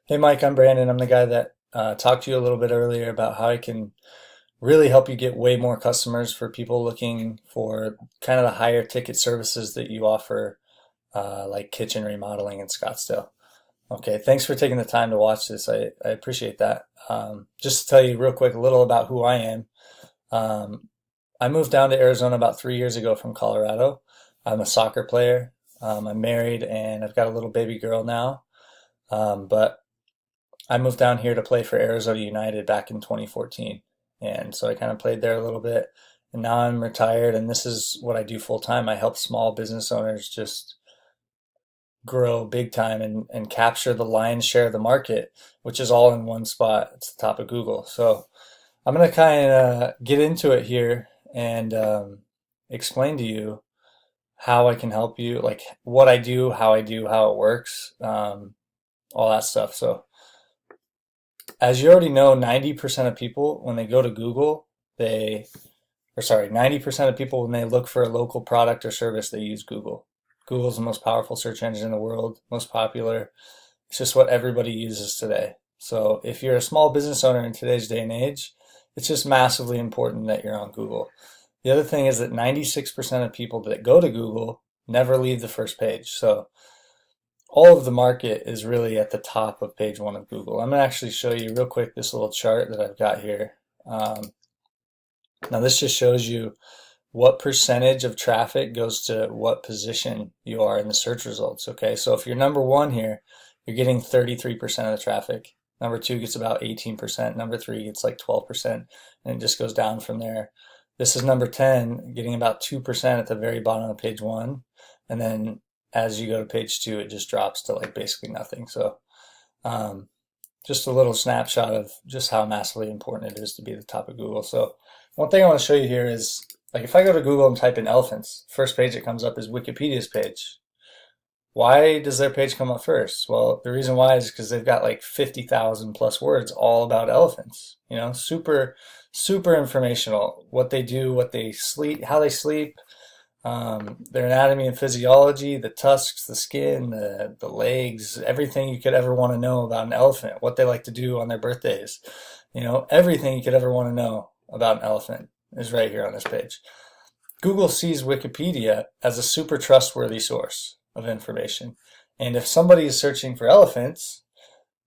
Hey Mike, I'm Brandon. I'm the guy that talked to you a little bit earlier about how I can really help you get way more customers for people looking for kind of the higher ticket services that you offer, like kitchen remodeling in Scottsdale. Okay, thanks for taking the time to watch this. I appreciate that. Just to tell you real quick a little about who I am. Um, I moved down to Arizona about 3 years ago from Colorado. I'm a soccer player. I'm married and I've got a little baby girl now. But I moved down here to play for Arizona United back in 2014. And so I kind of played there a little bit. And now I'm retired, and this is what I do full time. I help small business owners just grow big time and capture the lion's share of the market, which is all in one spot. It's the top of Google. So I'm going to kind of get into it here and explain to you how I can help you, like what I do, how it works, all that stuff. So as you already know, 90% of people, when they go to Google, 90% of people, when they look for a local product or service, they use Google. Google's the most powerful search engine in the world, most popular. It's just what everybody uses today. So if you're a small business owner in today's day and age, it's just massively important that you're on Google. The other thing is that 96% of people that go to Google never leave the first page. So all of the market is really at the top of page one of Google. I'm going to actually show you real quick this little chart that I've got here. Now this just shows you what percentage of traffic goes to what position you are in the search results. Okay, so if you're number one here, you're getting 33% of the traffic. Number two gets about 18%. Number three gets like 12%, and it just goes down from there. This is number 10, getting about 2% at the very bottom of page one. And then as you go to page two, it just drops to like basically nothing. So just a little snapshot of just how massively important it is to be at the top of Google. So one thing I want to show you here is, like, if I go to Google and type in elephants, first page that comes up is Wikipedia's page. Why does their page come up first? Well, the reason why is because they've got like 50,000 plus words all about elephants. You know, super informational. What they do, what they sleep, how they sleep, their anatomy and physiology, the tusks, the skin, the legs, everything you could ever want to know about an elephant, what they like to do on their birthdays. You know, everything you could ever want to know about an elephant is right here on this page. Google sees Wikipedia as a super trustworthy source of information. And if somebody is searching for elephants,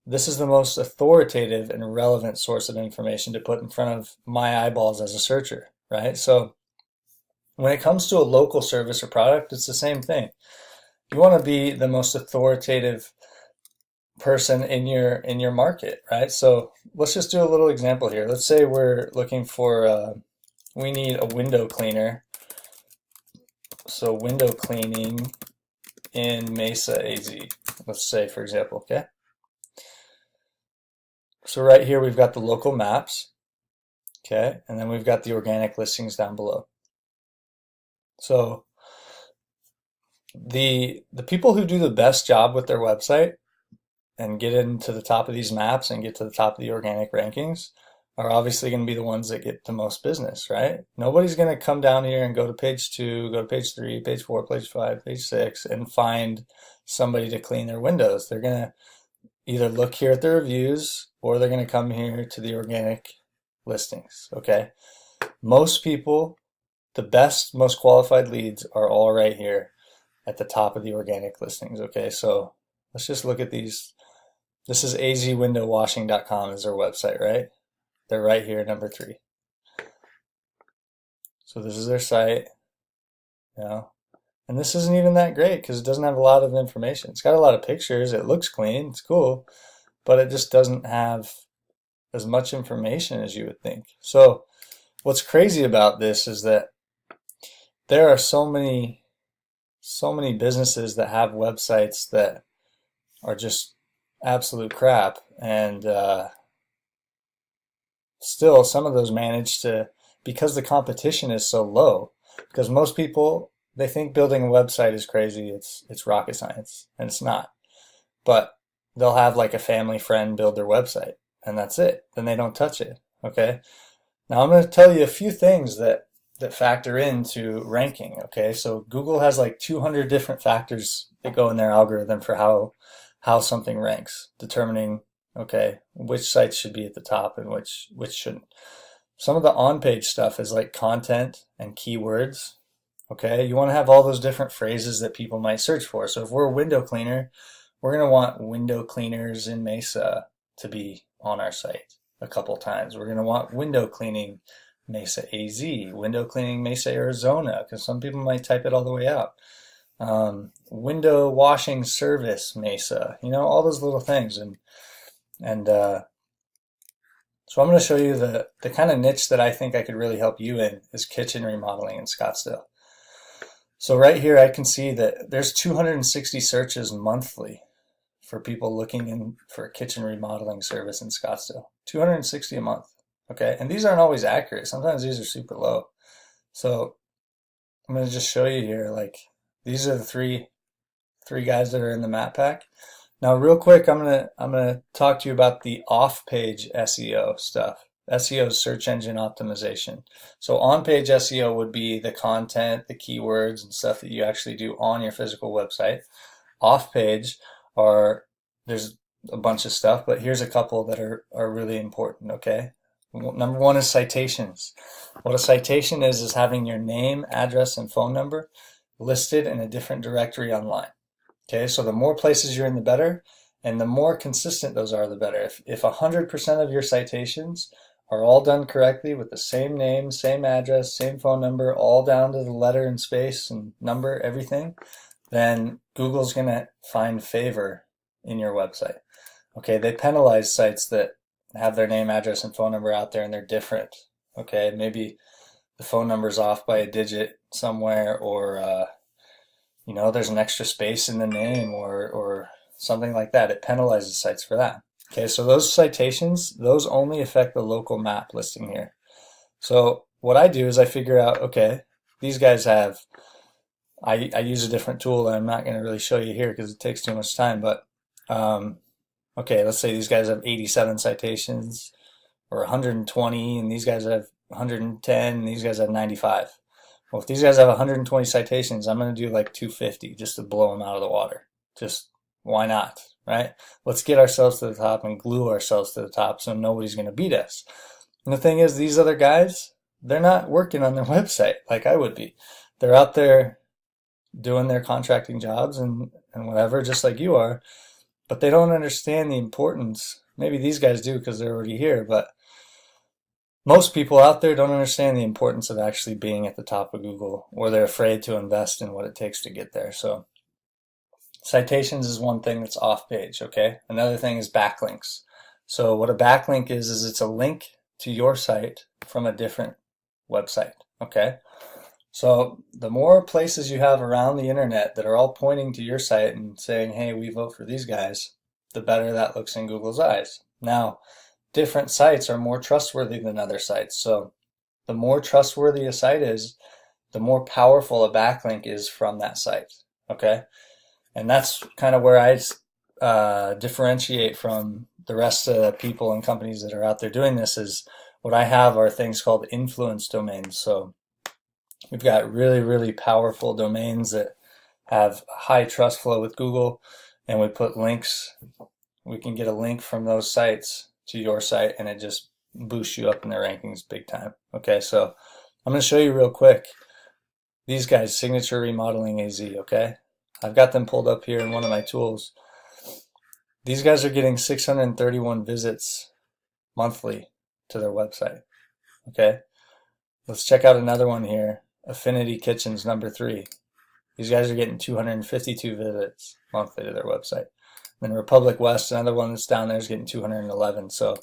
this is the most authoritative and relevant source of information to put in front of my eyeballs as a searcher, right? So when it comes to a local service or product, it's the same thing. You want to be the most authoritative person in your market, right? So let's just do a little example here. Let's say we're looking for we need a window cleaner. So window cleaning in Mesa, AZ. Let's say, for example, okay? So right here we've got the local maps, okay? And then we've got the organic listings down below. So the people who do the best job with their website and get into the top of these maps and get to the top of the organic rankings are obviously going to be the ones that get the most business, right? Nobody's going to come down here and go to page two, go to page three, page four, page five, page six, and find somebody to clean their windows. They're going to either look here at the reviews or they're going to come here to the organic listings, okay? Most people, the best, most qualified leads are all right here at the top of the organic listings, okay? So let's just look at these. This is azwindowwashing.com is their website, right? They're right here, number 3. So this is their site, you know, and this isn't even that great because it doesn't have a lot of information. It's got a lot of pictures. It looks clean. It's cool, but it just doesn't have as much information as you would think. So what's crazy about this is that there are so many businesses that have websites that are just absolute crap, and still some of those manage to, because the competition is so low, because most people, they think building a website is crazy, it's rocket science, and it's not. But they'll have like a family friend build their website, and that's it. Then they don't touch it, okay? Now I'm going to tell you a few things that factor into ranking, okay? So Google has like 200 different factors that go in their algorithm for how something ranks, determining Okay, which sites should be at the top and which shouldn't. Some of the on-page stuff is like content and keywords. Okay, you want to have all those different phrases that people might search for. So if we're a window cleaner, we're going to want window cleaners in Mesa to be on our site a couple times. We're going to want window cleaning Mesa AZ, window cleaning Mesa Arizona, because some people might type it all the way out. Window washing service Mesa, all those little things. And so I'm going to show you the kind of niche that I think I could really help you in is kitchen remodeling in Scottsdale. So right here I can see that there's 260 searches monthly for people looking in for a kitchen remodeling service in Scottsdale. 260 a month. Okay, and these aren't always accurate. Sometimes these are super low. So I'm going to just show you here, like these are the three guys that are in the map pack. Now, real quick, I'm gonna talk to you about the off-page SEO stuff. SEO is search engine optimization. So on-page SEO would be the content, the keywords, and stuff that you actually do on your physical website. Off-page there's a bunch of stuff, but here's a couple that are really important, okay? Number one is citations. What a citation is having your name, address, and phone number listed in a different directory online. Okay, so the more places you're in, the better, and the more consistent those are, the better. If 100% of your citations are all done correctly with the same name, same address, same phone number, all down to the letter and space and number, everything, then Google's going to find favor in your website. Okay, they penalize sites that have their name, address, and phone number out there and they're different. Okay, maybe the phone number's off by a digit somewhere, or there's an extra space in the name or something like that. It penalizes sites for that. Okay, so those citations, those only affect the local map listing here. So what I do is I figure out, okay, these guys have, I use a different tool that I'm not going to really show you here because it takes too much time, but okay, let's say these guys have 87 citations or 120, and these guys have 110, and these guys have 95. Well, if these guys have 120 citations, I'm going to do like 250 just to blow them out of the water. Just why not, right? Let's get ourselves to the top and glue ourselves to the top so nobody's going to beat us. And the thing is, these other guys, they're not working on their website like I would be. They're out there doing their contracting jobs and whatever, just like you are, but they don't understand the importance. Maybe these guys do because they're already here, but most people out there don't understand the importance of actually being at the top of Google, or they're afraid to invest in what it takes to get there. So citations is one thing that's off page, okay? Another thing is backlinks. So what a backlink is it's a link to your site from a different website, okay? So the more places you have around the internet that are all pointing to your site and saying, hey, we vote for these guys, the better that looks in Google's eyes. Now, different sites are more trustworthy than other sites. So the more trustworthy a site is, the more powerful a backlink is from that site. Okay. And that's kind of where I differentiate from the rest of the people and companies that are out there doing this. Is what I have are things called influence domains. So we've got really, really powerful domains that have high trust flow with Google, and we put links. We can get a link from those sites to your site, and it just boosts you up in the rankings big time. Okay, so I'm going to show you real quick these guys, Signature Remodeling AZ. Okay, I've got them pulled up here in one of my tools. These guys are getting 631 visits monthly to their website. Okay, let's check out another one here. Affinity Kitchens number 3. These guys are getting 252 visits monthly to their website. And Republic West, another one that's down there, is getting 211. So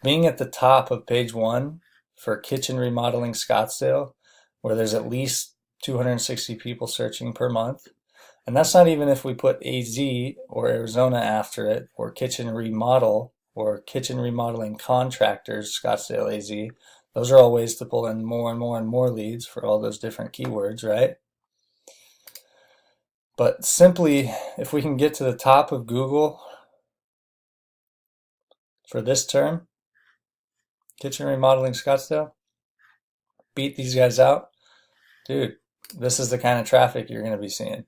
being at the top of page 1 for kitchen remodeling Scottsdale, where there's at least 260 people searching per month, and that's not even if we put AZ or Arizona after it, or kitchen remodel, or kitchen remodeling contractors, Scottsdale AZ. Those are all ways to pull in more and more and more leads for all those different keywords, right? But simply, if we can get to the top of Google for this term, kitchen remodeling Scottsdale, beat these guys out, dude, this is the kind of traffic you're going to be seeing.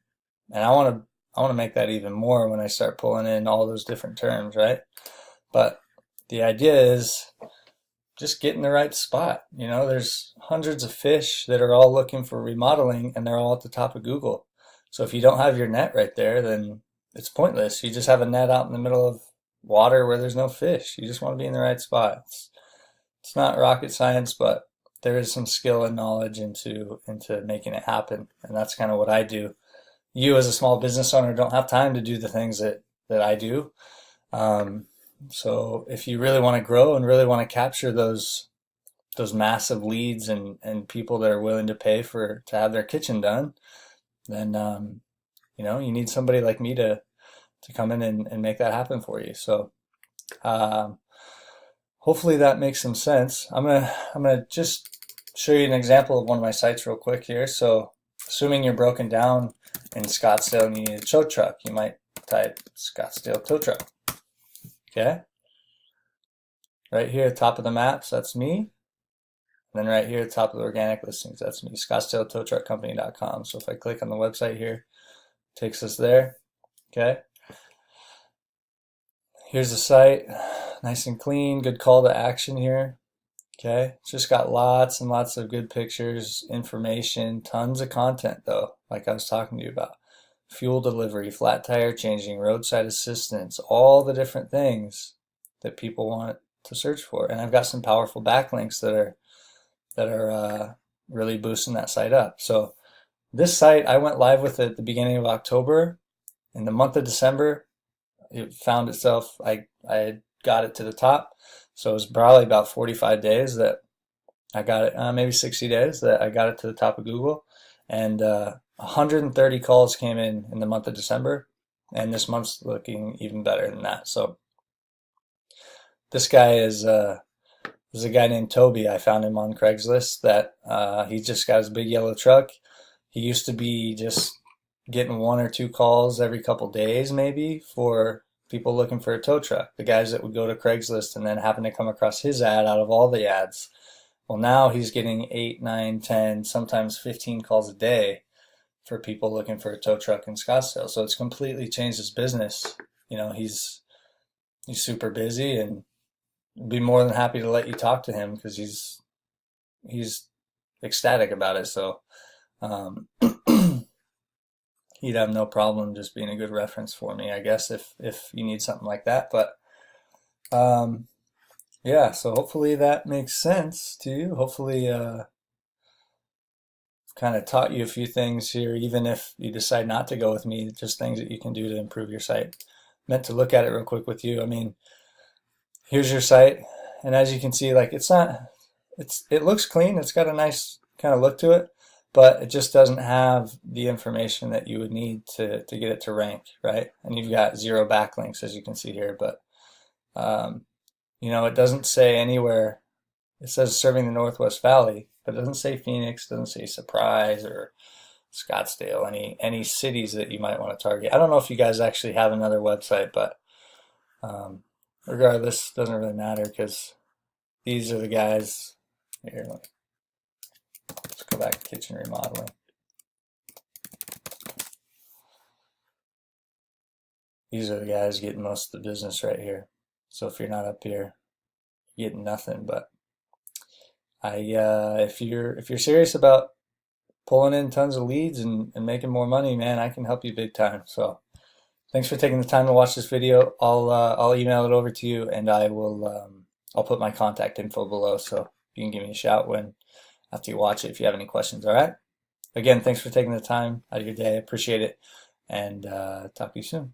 And I want to make that even more when I start pulling in all those different terms, right? But the idea is just get in the right spot. You know, there's hundreds of fish that are all looking for remodeling and they're all at the top of Google. So if you don't have your net right there, then it's pointless. You just have a net out in the middle of water where there's no fish. You just want to be in the right spot. It's not rocket science, but there is some skill and knowledge into making it happen. And that's kind of what I do. You as a small business owner don't have time to do the things that I do. So if you really want to grow and really want to capture those massive leads and people that are willing to pay to have their kitchen done, then you need somebody like me to come in and make that happen for you. So hopefully that makes some sense. I'm gonna just show you an example of one of my sites real quick here. So assuming you're broken down in Scottsdale and you need a tow truck, you might type Scottsdale tow truck. Okay. Right here at the top of the maps, that's me. And then right here at the top of the organic listings, that's me, ScottsdaleTowTruckCompany.com. So if I click on the website here, it takes us there. Okay. Here's the site, nice and clean, good call to action here. Okay, it's just got lots and lots of good pictures, information, tons of content though, like I was talking to you about. Fuel delivery, flat tire changing, roadside assistance, all the different things that people want to search for. And I've got some powerful backlinks that are really boosting that site up. So this site, I went live with it at the beginning of October. In the month of December, it found itself, I got it to the top. So it was probably about 45 days that I got it, maybe 60 days that I got it to the top of Google. And 130 calls came in the month of December. And this month's looking even better than that. So this guy is a guy named Toby. I found him on Craigslist that he just got his big yellow truck. He used to be just getting one or two calls every couple days maybe for people looking for a tow truck, the guys that would go to Craigslist and then happen to come across his ad out of all the ads. Well, now he's getting 8, 9, 10, sometimes 15 calls a day for people looking for a tow truck in Scottsdale. So it's completely changed his business. You know, he's super busy and be more than happy to let you talk to him because he's ecstatic about it. So he'd have no problem just being a good reference for me, I guess, if you need something like that. But yeah, so hopefully that makes sense to you. Hopefully kind of taught you a few things here, even if you decide not to go with me, just things that you can do to improve your site. Meant to look at it real quick with you. I mean, here's your site, and as you can see, like it looks clean. It's got a nice kind of look to it, but it just doesn't have the information that you would need to get it to rank, right? And you've got 0 backlinks, as you can see here, but it doesn't say anywhere. It says serving the Northwest Valley, but it doesn't say Phoenix, doesn't say Surprise or Scottsdale, any cities that you might want to target. I don't know if you guys actually have another website, but regardless, it doesn't really matter because these are the guys. Here, let's go back to kitchen remodeling. These are the guys getting most of the business right here. So if you're not up here, you're getting nothing. But if you're serious about pulling in tons of leads and making more money, man, I can help you big time. So thanks for taking the time to watch this video. I'll email it over to you, and I'll put my contact info below, so you can give me a shout after you watch it if you have any questions. All right. Again, thanks for taking the time out of your day. I appreciate it, and talk to you soon.